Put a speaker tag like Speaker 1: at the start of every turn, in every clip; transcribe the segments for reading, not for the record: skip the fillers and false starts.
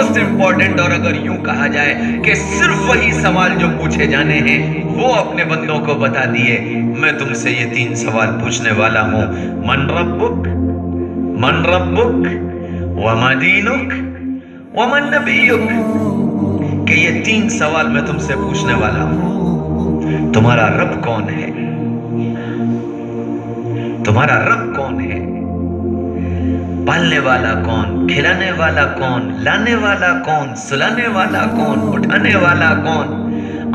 Speaker 1: Most important, اور اگر یوں کہا جائے کہ صرف وہی سوال جو پوچھے جانے ہیں وہ اپنے بندوں کو بتا دیے، میں تم سے یہ 3 سوال پوچھنے والا ہوں: من ربک، من ربک، وما دینک، ومن نبیک. کہ یہ 3 سوال میں تم سے پوچھنے والا ہوں. تمہارا رب کون ہے؟ تمہارا رب کون ہے؟ پالنے والا کون؟ کھلانے والا کون؟ لانے والا کون؟ سلانے والا کون؟ اٹھانے والا کون؟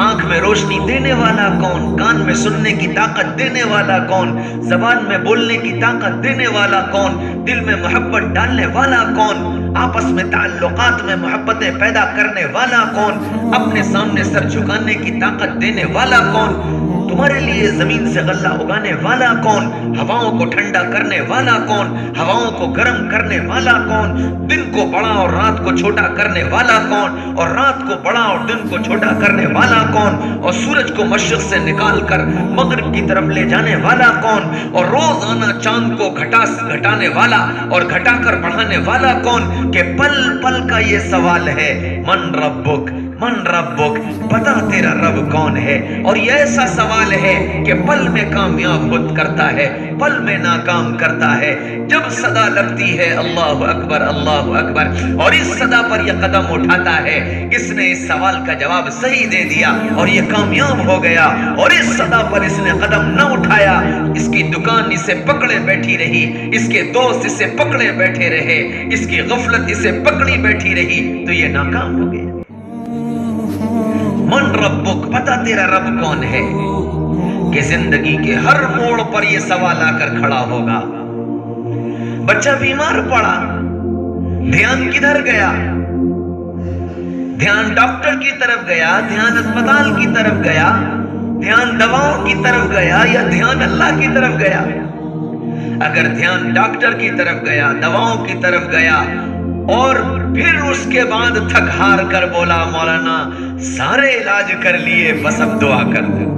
Speaker 1: آنکھ میں روشنی دینے والا کون؟ کان میں سننے کی طاقت دینے والا کون؟ زبان میں بولنے کی طاقت دینے والا کون؟ دل میں محبت ڈالنے والا کون؟ آپس میں تعلقات میں محبتیں پیدا کرنے والا کون؟ اپنے سامنے سر جھکانے کی طاقت دینے والا کون؟ تمہارے لیے زمین سے غلہ اگانے والا کون؟ ہواؤں کو ٹھنڈا کرنے والا کون؟ ہواؤں کو گرم کرنے والا کون؟ دن کو بڑا اور رات کو چھوٹا کرنے والا کون؟ اور رات کو بڑا اور دن کو چھوٹا کرنے والا کون؟ اور سورج کو مشرق سے نکال کر مغرب کی طرف لے جانے والا کون؟ اور روزانہ چاند کو گھٹانے والا اور گھٹا کر بڑھانے والا کون؟ کہ پل پل کا یہ سوال ہے: من ربک، من ربک، پتا تیرا رب کون ہے؟ اور یہ ایسا سوال ہے کہ پل میں کامیاب خود کرتا ہے، پل میں ناکام کرتا ہے. جب صدا لگتی ہے اللہ اکبر اللہ اکبر، اور اس صدا پر یہ قدم اٹھاتا ہے، اس نے اس سوال کا جواب صحیح دے دیا اور یہ کامیاب ہو گیا. اور اس صدا پر اس نے قدم نہ اٹھایا، اس کی دکان اسے پکڑے بیٹھی رہی، اس کے دوست اسے پکڑے بیٹھے رہے، اس کی غفلت اسے پکڑی بیٹھی رہی، تو یہ ناکام ہو گیا. من ربک، پتا تیرا رب کون ہے؟ کہ زندگی کے ہر موڑ پر یہ سوال آ کر کھڑا ہوگا. بچہ بیمار پڑا، دھیان کدھر گیا؟ دھیان ڈاکٹر کی طرف گیا، دھیان اسپتال کی طرف گیا، دھیان دواؤں کی طرف گیا، یا دھیان اللہ کی طرف گیا؟ اگر دھیان ڈاکٹر کی طرف گیا، دواؤں کی طرف گیا، اور پھر اس کے بعد تھک ہار کر بولا مولانا سارے علاج کر لیے بس اب دعا کر دو،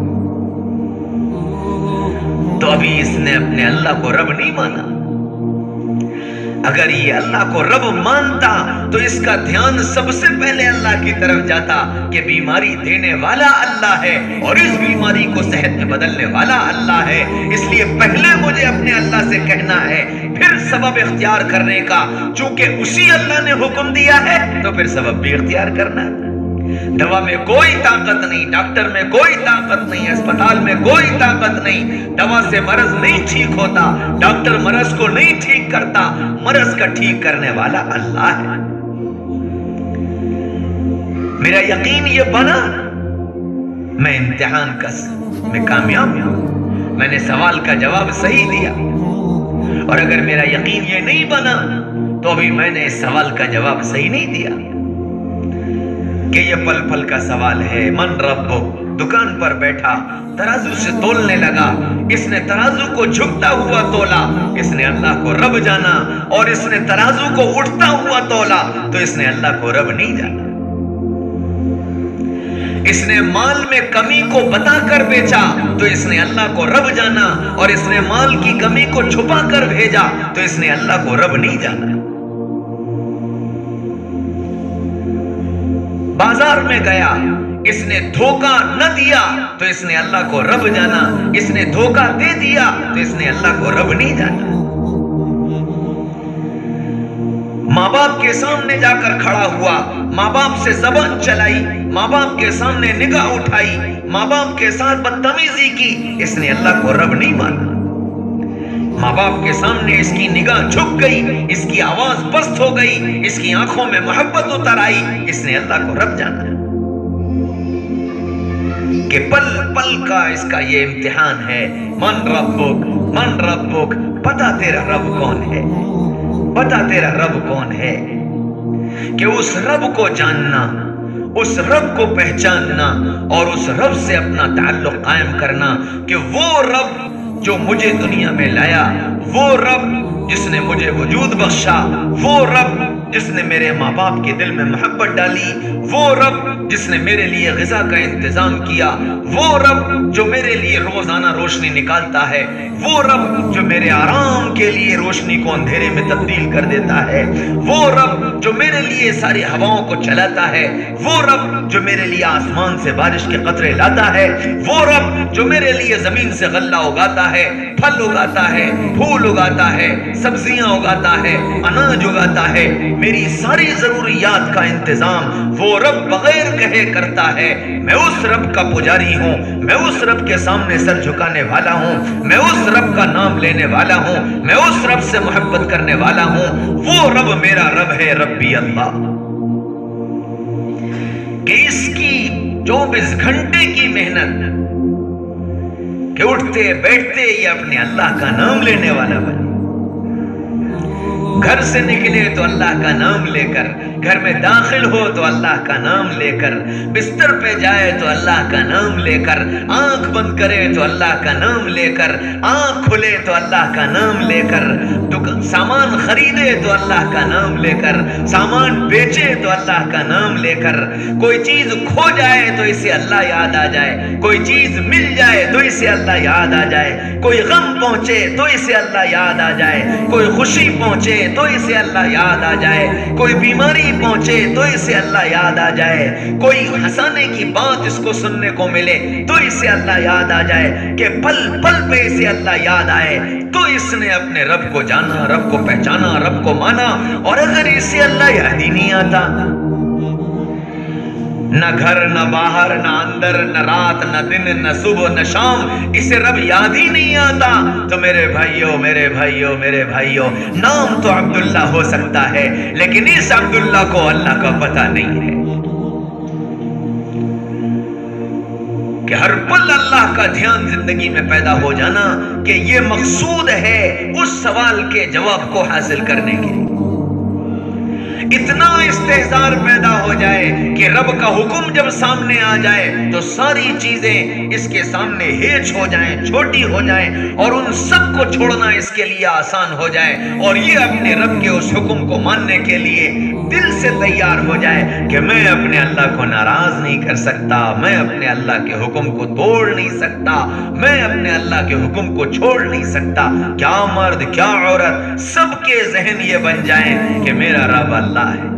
Speaker 1: تو ابھی اس نے اپنے اللہ کو رب نہیں مانا. اگر یہ اللہ کو رب مانتا تو اس کا دھیان سب سے پہلے اللہ کی طرف جاتا کہ بیماری دینے والا اللہ ہے اور اس بیماری کو صحت میں بدلنے والا اللہ ہے. اس لیے پہلے مجھے اپنے اللہ سے کہنا ہے، پھر سبب اختیار کرنے کا. چونکہ اسی اللہ نے حکم دیا ہے تو پھر سبب بھی اختیار کرنا ہے. دوا میں کوئی طاقت نہیں، ڈاکٹر میں کوئی طاقت نہیں، اسپتال میں کوئی طاقت نہیں. دوا سے مرض نہیں ٹھیک ہوتا، ڈاکٹر مرض کو نہیں ٹھیک کرتا، مرض کا ٹھیک کرنے والا اللہ ہے. میرا یقین یہ بنا، میں امتحان میں کامیاب ہوں، میں نے سوال کا جواب صحیح دیا. اور اگر میرا یقین یہ نہیں بنا تو ابھی میں نے اس سوال کا جواب صحیح نہیں دیا. کہ یہ پل پل کا سوال ہے. من ربک، دکان پر بیٹھا ترازو سے تولنے لگا، اس نے ترازو کو جھکتا ہوا تولا، اس نے اللہ کو رب جانا. اور اس نے ترازو کو اٹھتا ہوا تولا تو اس نے اللہ کو رب نہیں جانا. اس نے مال میں کمی کو بتا کر بیچا تو اس نے اللہ کو رب جانا. اور اس نے مال کی کمی کو چھپا کر بھیجا تو اس نے اللہ کو رب نہیں جانا. بازار میں گیا، اس نے دھوکہ نہ دیا تو اس نے اللہ کو رب جانا. اس نے دھوکہ دے دیا تو اس نے اللہ کو رب نہیں جانا. ماں باپ کے سامنے جا کر کھڑا ہوا، ماں باپ سے زبان چلائی، ماں باپ کے سامنے نگاہ اٹھائی، ماں باپ کے ساتھ بدتمیزی کی، اس نے اللہ کو رب نہیں مانا. ماں باپ کے سامنے اس کی نگاہ جھک گئی، اس کی آواز پست ہو گئی، اس کی آنکھوں میں محبت اتر آئی، اس نے اللہ کو رب جانا. کہ پل پل کا اس کا یہ امتحان ہے. من ربک، من ربک، پتا تیرا رب کون ہے؟ پتا تیرا رب کون ہے؟ کہ اس رب کو جاننا، اس رب کو پہچاننا اور اس رب سے اپنا تعلق قائم کرنا. کہ وہ رب جو مجھے دنیا میں لایا، وہ رب جس نے مجھے وجود بخشا، وہ رب جس نے میرے ماں باپ کے دل میں محبت ڈالی، وہ رب جس نے میرے لیے غذا کا انتظام کیا، وہ رب جو میرے لیے روزانہ روشنی نکالتا ہے، وہ رب جو میرے آرام کے لیے روشنی کو اندھیرے میں تبدیل کر دیتا ہے، وہ رب جو میرے لیے ساری ہواؤں کو چلاتا ہے، وہ رب جو میرے لیے آسمان سے بارش کے قطرے لاتا ہے، وہ رب جو میرے لیے زمین سے غلہ اگاتا ہے، پھل اگاتا ہے، پھول اگاتا ہے، سبزیاں اگاتا ہے، اناج اگاتا ہے، میری ساری ضروریات کا انتظام وہ رب بغیر کہے کرتا ہے۔ میں اس رب کا پجاری ہوں، میں اس رب کے سامنے سر جھکانے والا ہوں، میں اس رب کا نام لینے والا ہوں، میں اس رب سے محبت کرنے والا ہوں۔ وہ رب میرا رب ہے، ربی اللہ، کہ اس کی 24 گھنٹے کی محنت کہ اٹھتے بیٹھتے یہ اپنے اللہ کا نام لینے والا بنے، گھر سے نکلے تو اللہ کا نام لے کر، گھر میں داخل ہو تو اللہ کا نام لے کر، بستر پہ جائے تو اللہ کا نام لے کر، آنکھ بند کرے تو اللہ کا نام لے کر، آنکھ کھلے تو اللہ کا نام لے کر، سامان خریدے تو اللہ کا نام لے کر، سامان بیچے تو اللہ کا نام لے کر، کوئی چیز کھو جائے تو اسے اللہ یاد آ جائے، کوئی چیز مل جائے تو اسے اللہ یاد آ جائے، کوئی غم پہنچے تو اسے اللہ یاد آ جائے، کوئی خوشی پہنچے تو اسے اللہ یاد آ جائے، کوئی بیماری پہنچے تو اسے اللہ یاد آ جائے، کوئی ہنسانے کی بات اس کو سننے کو ملے تو اسے اللہ یاد آ جائے، کہ پل پل پہ اسے اللہ یاد آئے تو اس نے اپنے رب کو جانا، رب کو پہچانا، رب کو مانا۔ اور اگر اسے اللہ یاد ہی نہیں آتا، نہ گھر نہ باہر نہ اندر نہ رات نہ دن نہ صبح نہ شام اسے رب یاد ہی نہیں آتا، تو میرے بھائیوں میرے بھائیوں میرے بھائیوں، نام تو عبداللہ ہو سکتا ہے لیکن اس عبداللہ کو اللہ کا پتہ نہیں ہے، کہ ہر پل اللہ کا دھیان زندگی میں پیدا ہو جانا، کہ یہ مقصود ہے اس سوال کے جواب کو حاصل کرنے کے لیے، اتنا استحضار پیدا ہو جائے کہ رب کا حکم جب سامنے آ جائے تو ساری چیزیں اس کے سامنے ہیچ ہو جائیں، چھوٹی ہو جائیں، اور ان سب کو چھوڑنا اس کے لیے آسان ہو جائے، اور یہ اپنے رب کے اس حکم کو ماننے کے لیے دل سے تیار ہو جائے کہ میں اپنے اللہ کو ناراض نہیں کر سکتا، میں اپنے اللہ کے حکم کو توڑ نہیں سکتا، میں اپنے اللہ کے حکم کو چھوڑ نہیں سکتا۔ کیا مرد کیا عورت، سب کے ذہن یہ بن جائیں کہ میرا رب اللہ ہے،